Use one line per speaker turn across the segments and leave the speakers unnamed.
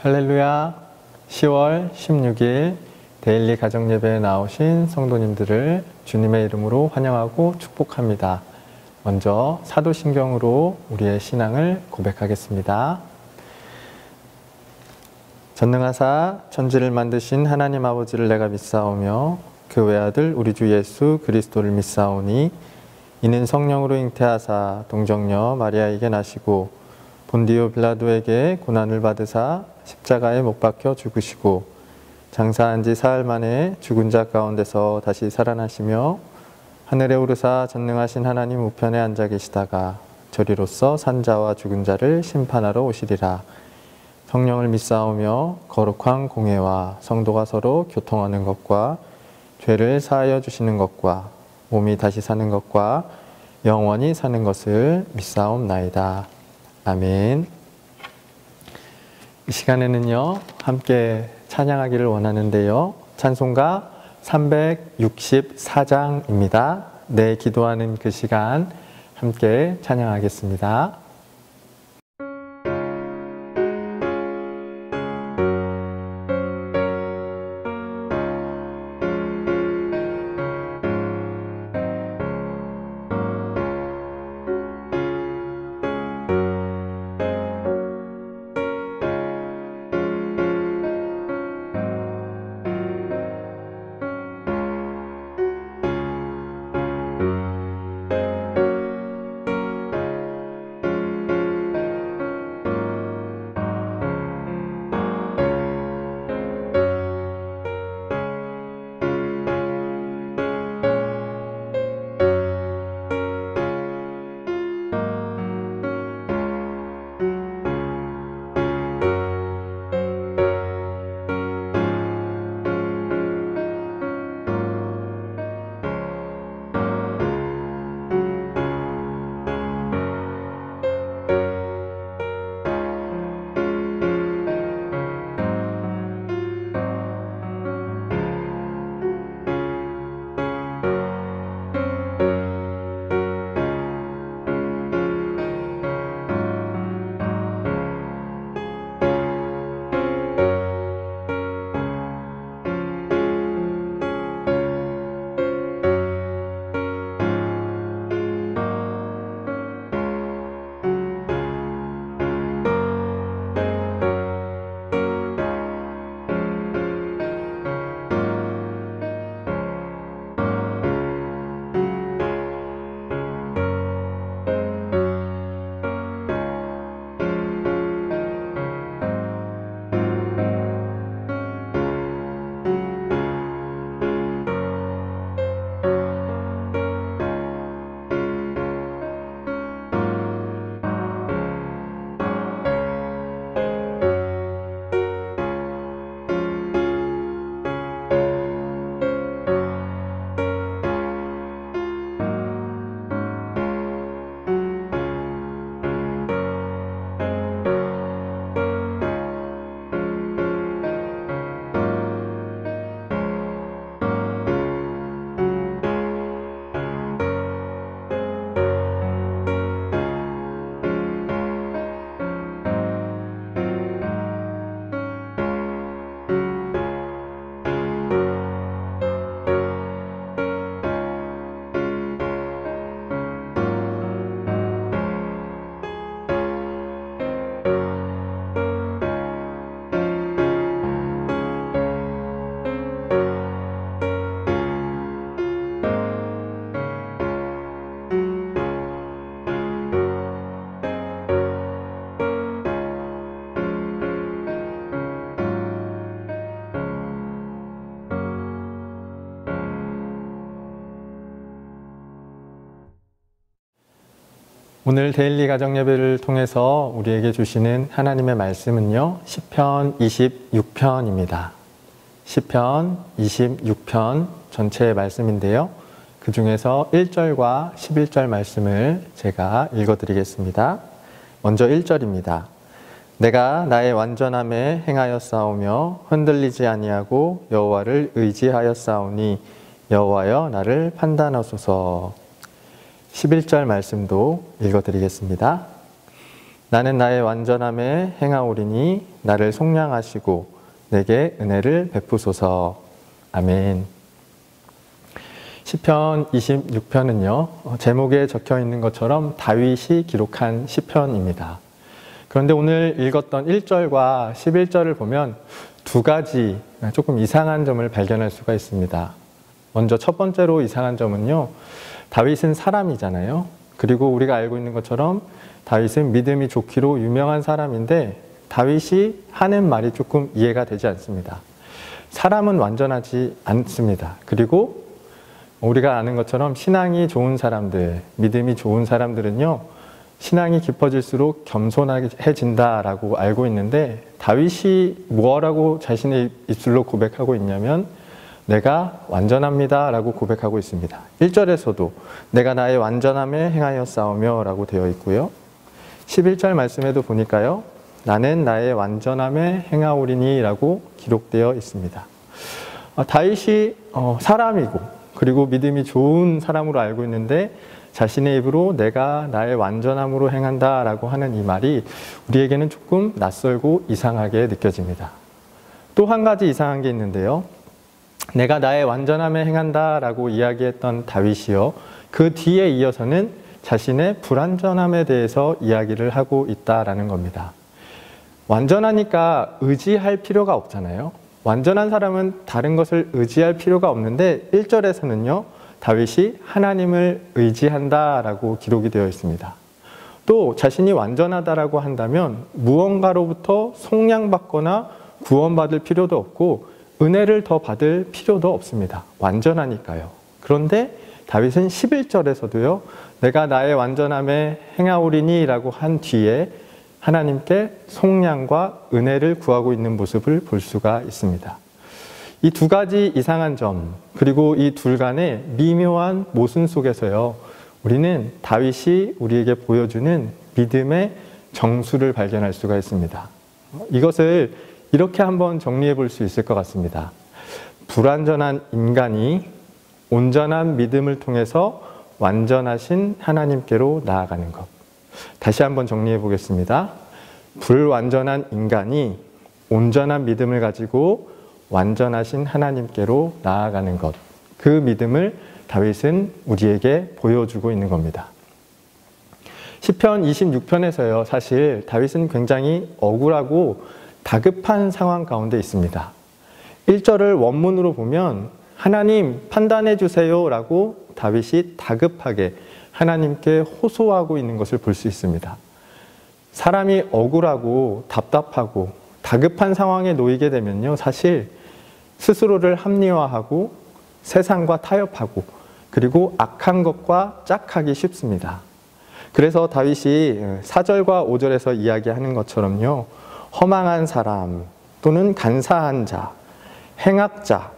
할렐루야. 10월 16일 데일리 가정예배에 나오신 성도님들을 주님의 이름으로 환영하고 축복합니다. 먼저 사도신경으로 우리의 신앙을 고백하겠습니다. 전능하사 천지를 만드신 하나님 아버지를 내가 믿사오며 그 외아들 우리 주 예수 그리스도를 믿사오니 이는 성령으로 잉태하사 동정녀 마리아에게 나시고 본디오 빌라도에게 고난을 받으사 십자가에 못 박혀 죽으시고 장사한 지 사흘 만에 죽은 자 가운데서 다시 살아나시며 하늘에 오르사 전능하신 하나님 우편에 앉아 계시다가 저리로서 산자와 죽은 자를 심판하러 오시리라. 성령을 믿사오며 거룩한 공회와 성도가 서로 교통하는 것과 죄를 사하여 주시는 것과 몸이 다시 사는 것과 영원히 사는 것을 믿사옵나이다. 아멘. 이 시간에는요, 함께 찬양하기를 원하는데요. 찬송가 364장입니다. 내 기도하는 그 시간 함께 찬양하겠습니다. 오늘 데일리 가정예배를 통해서 우리에게 주시는 하나님의 말씀은요, 시편 26편입니다. 시편 26편 전체의 말씀인데요. 그 중에서 1절과 11절 말씀을 제가 읽어드리겠습니다. 먼저 1절입니다. 내가 나의 완전함에 행하였사오며 흔들리지 아니하고 여호와를 의지하였사오니 여호와여 나를 판단하소서. 11절 말씀도 읽어드리겠습니다. 나는 나의 완전함에 행하오리니 나를 속량하시고 내게 은혜를 베푸소서. 아멘. 시편 26편은요, 제목에 적혀 있는 것처럼 다윗이 기록한 시편입니다. 그런데 오늘 읽었던 1절과 11절을 보면 두 가지 조금 이상한 점을 발견할 수가 있습니다. 먼저 첫 번째로 이상한 점은요, 다윗은 사람이잖아요. 그리고 우리가 알고 있는 것처럼 다윗은 믿음이 좋기로 유명한 사람인데 다윗이 하는 말이 조금 이해가 되지 않습니다. 사람은 완전하지 않습니다. 그리고 우리가 아는 것처럼 신앙이 좋은 사람들, 믿음이 좋은 사람들은요, 신앙이 깊어질수록 겸손해진다라고 알고 있는데 다윗이 뭐라고 자신의 입술로 고백하고 있냐면 내가 완전합니다 라고 고백하고 있습니다. 1절에서도 내가 나의 완전함에 행하여 싸우며 라고 되어 있고요. 11절 말씀에도 보니까요, 나는 나의 완전함에 행하오리니 라고 기록되어 있습니다. 다윗이 사람이고 그리고 믿음이 좋은 사람으로 알고 있는데 자신의 입으로 내가 나의 완전함으로 행한다 라고 하는 이 말이 우리에게는 조금 낯설고 이상하게 느껴집니다. 또 한 가지 이상한 게 있는데요, 내가 나의 완전함에 행한다 라고 이야기했던 다윗이요, 그 뒤에 이어서는 자신의 불완전함에 대해서 이야기를 하고 있다라는 겁니다. 완전하니까 의지할 필요가 없잖아요. 완전한 사람은 다른 것을 의지할 필요가 없는데 1절에서는요, 다윗이 하나님을 의지한다라고 기록이 되어 있습니다. 또 자신이 완전하다라고 한다면 무언가로부터 속량받거나 구원받을 필요도 없고 은혜를 더 받을 필요도 없습니다. 완전하니까요. 그런데 다윗은 11절에서도요, 내가 나의 완전함에 행하오리니 라고 한 뒤에 하나님께 속량과 은혜를 구하고 있는 모습을 볼 수가 있습니다. 이 두 가지 이상한 점, 그리고 이 둘 간의 미묘한 모순 속에서요, 우리는 다윗이 우리에게 보여주는 믿음의 정수를 발견할 수가 있습니다. 이것을 이렇게 한번 정리해 볼 수 있을 것 같습니다. 불완전한 인간이 온전한 믿음을 통해서 완전하신 하나님께로 나아가는 것. 다시 한번 정리해 보겠습니다. 불완전한 인간이 온전한 믿음을 가지고 완전하신 하나님께로 나아가는 것. 그 믿음을 다윗은 우리에게 보여주고 있는 겁니다. 시편 26편에서요, 사실 다윗은 굉장히 억울하고 다급한 상황 가운데 있습니다. 1절을 원문으로 보면 하나님 판단해 주세요 라고 다윗이 다급하게 하나님께 호소하고 있는 것을 볼 수 있습니다. 사람이 억울하고 답답하고 다급한 상황에 놓이게 되면요, 사실 스스로를 합리화하고 세상과 타협하고 그리고 악한 것과 짝하기 쉽습니다. 그래서 다윗이 4절과 5절에서 이야기하는 것처럼요, 허망한 사람 또는 간사한 자, 행악자,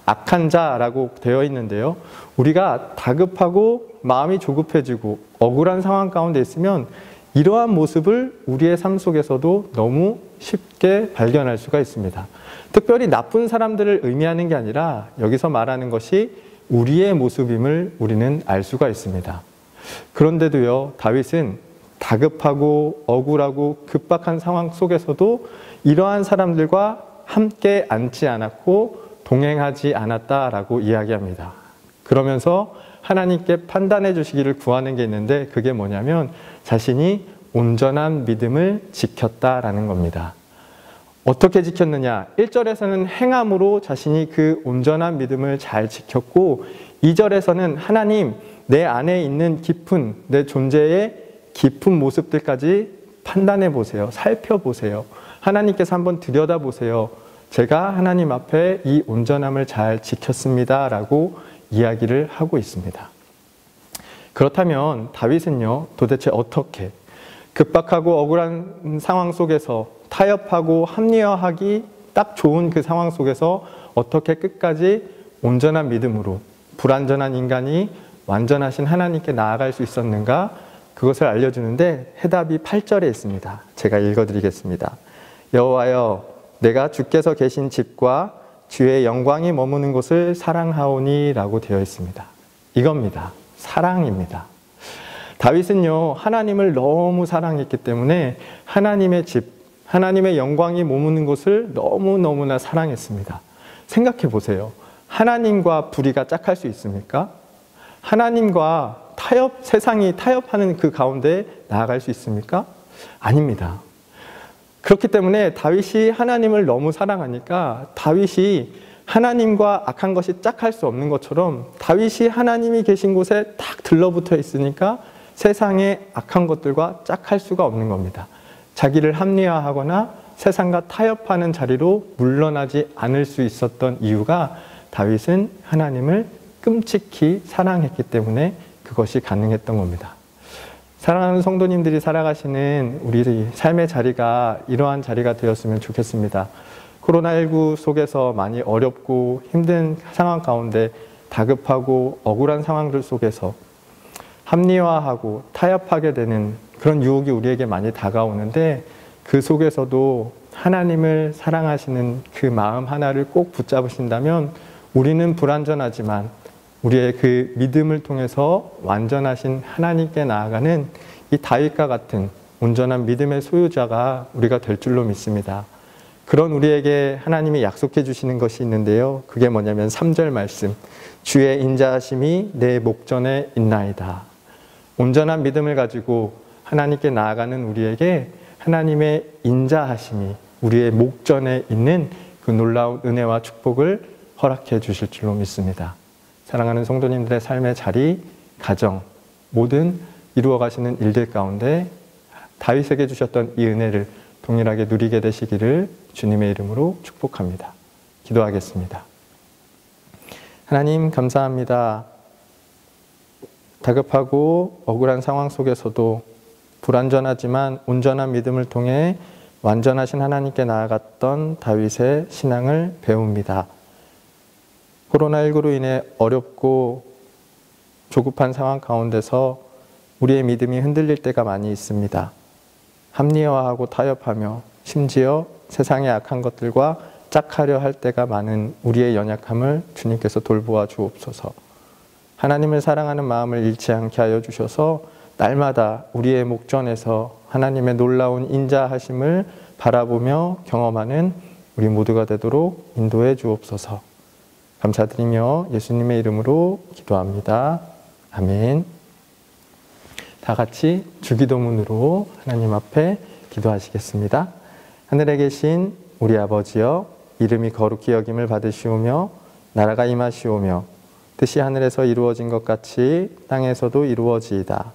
악한 자라고 되어 있는데요, 우리가 다급하고 마음이 조급해지고 억울한 상황 가운데 있으면 이러한 모습을 우리의 삶 속에서도 너무 쉽게 발견할 수가 있습니다. 특별히 나쁜 사람들을 의미하는 게 아니라 여기서 말하는 것이 우리의 모습임을 우리는 알 수가 있습니다. 그런데도요, 다윗은 다급하고 억울하고 급박한 상황 속에서도 이러한 사람들과 함께 앉지 않았고 동행하지 않았다라고 이야기합니다. 그러면서 하나님께 판단해 주시기를 구하는 게 있는데 그게 뭐냐면 자신이 온전한 믿음을 지켰다라는 겁니다. 어떻게 지켰느냐? 1절에서는 행함으로 자신이 그 온전한 믿음을 잘 지켰고 2절에서는 하나님, 내 안에 있는 깊은 내 존재의 깊은 모습들까지 판단해 보세요. 살펴보세요. 하나님께서 한번 들여다보세요. 제가 하나님 앞에 이 온전함을 잘 지켰습니다 라고 이야기를 하고 있습니다. 그렇다면 다윗은요, 도대체 어떻게 급박하고 억울한 상황 속에서 타협하고 합리화하기 딱 좋은 그 상황 속에서 어떻게 끝까지 온전한 믿음으로 불완전한 인간이 완전하신 하나님께 나아갈 수 있었는가? 그것을 알려주는데 해답이 8절에 있습니다. 제가 읽어드리겠습니다. 여호와여, 내가 주께서 계신 집과 주의 영광이 머무는 곳을 사랑하오니 라고 되어 있습니다. 이겁니다. 사랑입니다. 다윗은요, 하나님을 너무 사랑했기 때문에 하나님의 집, 하나님의 영광이 머무는 곳을 너무너무나 사랑했습니다. 생각해 보세요. 하나님과 불의가 짝할 수 있습니까? 하나님과 세상이 타협하는 그 가운데 나아갈 수 있습니까? 아닙니다. 그렇기 때문에 다윗이 하나님을 너무 사랑하니까 다윗이 하나님과 악한 것이 짝할 수 없는 것처럼 다윗이 하나님이 계신 곳에 딱 들러붙어 있으니까 세상의 악한 것들과 짝할 수가 없는 겁니다. 자기를 합리화하거나 세상과 타협하는 자리로 물러나지 않을 수 있었던 이유가 다윗은 하나님을 끔찍히 사랑했기 때문에 그것이 가능했던 겁니다. 사랑하는 성도님들이 살아가시는 우리 삶의 자리가 이러한 자리가 되었으면 좋겠습니다. 코로나19 속에서 많이 어렵고 힘든 상황 가운데 다급하고 억울한 상황들 속에서 합리화하고 타협하게 되는 그런 유혹이 우리에게 많이 다가오는데 그 속에서도 하나님을 사랑하시는 그 마음 하나를 꼭 붙잡으신다면 우리는 불완전하지만 우리의 그 믿음을 통해서 완전하신 하나님께 나아가는 이 다윗과 같은 온전한 믿음의 소유자가 우리가 될 줄로 믿습니다. 그런 우리에게 하나님이 약속해 주시는 것이 있는데요. 그게 뭐냐면 3절 말씀. 주의 인자하심이 내 목전에 있나이다. 온전한 믿음을 가지고 하나님께 나아가는 우리에게 하나님의 인자하심이 우리의 목전에 있는 그 놀라운 은혜와 축복을 허락해 주실 줄로 믿습니다. 사랑하는 성도님들의 삶의 자리, 가정, 모든 이루어가시는 일들 가운데 다윗에게 주셨던 이 은혜를 동일하게 누리게 되시기를 주님의 이름으로 축복합니다. 기도하겠습니다. 하나님 감사합니다. 다급하고 억울한 상황 속에서도 불완전하지만 온전한 믿음을 통해 완전하신 하나님께 나아갔던 다윗의 신앙을 배웁니다. 코로나19로 인해 어렵고 조급한 상황 가운데서 우리의 믿음이 흔들릴 때가 많이 있습니다. 합리화하고 타협하며 심지어 세상의 악한 것들과 짝하려 할 때가 많은 우리의 연약함을 주님께서 돌보아 주옵소서. 하나님을 사랑하는 마음을 잃지 않게 하여 주셔서 날마다 우리의 목전에서 하나님의 놀라운 인자하심을 바라보며 경험하는 우리 모두가 되도록 인도해 주옵소서. 감사드리며 예수님의 이름으로 기도합니다. 아멘. 다 같이 주기도문으로 하나님 앞에 기도하시겠습니다. 하늘에 계신 우리 아버지여, 이름이 거룩히 여김을 받으시오며 나라가 임하시오며 뜻이 하늘에서 이루어진 것 같이 땅에서도 이루어지이다.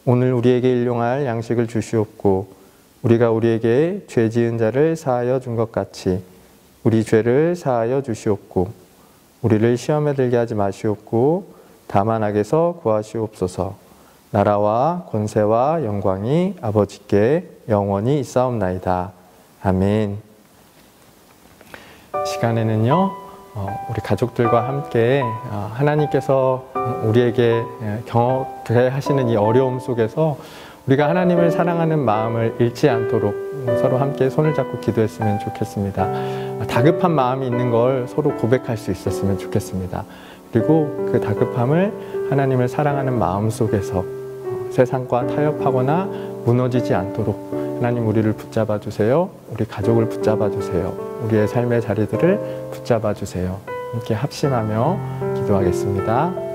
오늘 우리에게 일용할 양식을 주시옵고 우리가 우리에게 죄 지은 자를 사하여 준 것 같이 우리 죄를 사하여 주시옵고 우리를 시험에 들게 하지 마시옵고 다만 악에서 구하시옵소서. 나라와 권세와 영광이 아버지께 영원히 있사옵나이다. 아멘. 시간에는요, 우리 가족들과 함께 하나님께서 우리에게 경험하게 하시는 이 어려움 속에서 우리가 하나님을 사랑하는 마음을 잃지 않도록 서로 함께 손을 잡고 기도했으면 좋겠습니다. 다급한 마음이 있는 걸 서로 고백할 수 있었으면 좋겠습니다. 그리고 그 다급함을 하나님을 사랑하는 마음 속에서 세상과 타협하거나 무너지지 않도록 하나님 우리를 붙잡아 주세요. 우리 가족을 붙잡아 주세요. 우리의 삶의 자리들을 붙잡아 주세요. 함께 합심하며 기도하겠습니다.